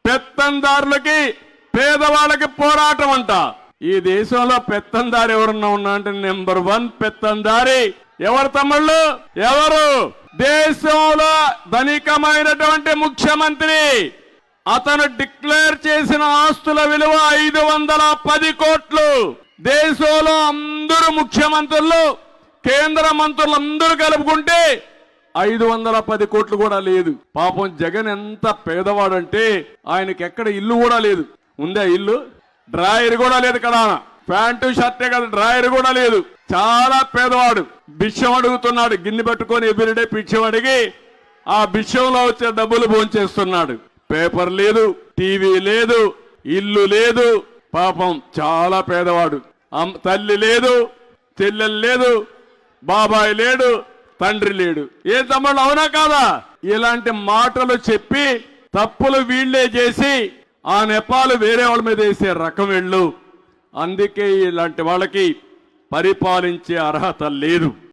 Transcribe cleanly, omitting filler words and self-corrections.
పెత్తందారులకి పేదవాళ్ళకి పోరాటం అంట. ఈ దేశంలో పెత్తందారి ఎవరన్నా ఉన్నా అంటే నెంబర్ 1 పెత్తందారి ఎవరు తమ్ముళ్ళు? ఎవరు? దేశంలో ధనికమైనటువంటి ముఖ్యమంత్రి. అతను డిక్లేర్ చేసిన ఆస్తుల విలువ 510 కోట్లు. దేశంలో అందరూ ముఖ్యమంత్రులు, కేంద్ర మంత్రులు అందరూ కలుపుకుంటే 510 కోట్లు కూడా లేదు. పాపం జగన్ ఎంత పేదవాడంటే ఆయనకి ఎక్కడ ఇల్లు కూడా లేదు. ఉందా ఇల్లు? డ్రాయర్ కూడా లేదు కదా, ప్యాంటు షర్టే కదా, డ్రాయర్ కూడా లేదు. చాలా పేదవాడు. భిక్షం అడుగుతున్నాడు, గిన్నె పెట్టుకొని ఎవ్రీడే భిక్షం అడిగి ఆ భిక్షంలో వచ్చే డబ్బులు భోంచేస్తున్నాడు. పేపర్ లేదు, టీవీ లేదు, ఇల్లు లేదు. పాపం చాలా పేదవాడు. తల్లి లేదు, చెల్లెలు లేదు, బాబాయ్ లేడు, తండ్రి లేడు. ఏ తమ్ముళ్ళు, అవునా కాదా? ఇలాంటి మాటలు చెప్పి తప్పులు వీళ్లే చేసి ఆ నెపాలు వేరే వాళ్ళ మీద వేసే రకం వెళ్ళు. అందుకే ఇలాంటి వాళ్ళకి పరిపాలించే అర్హత లేదు.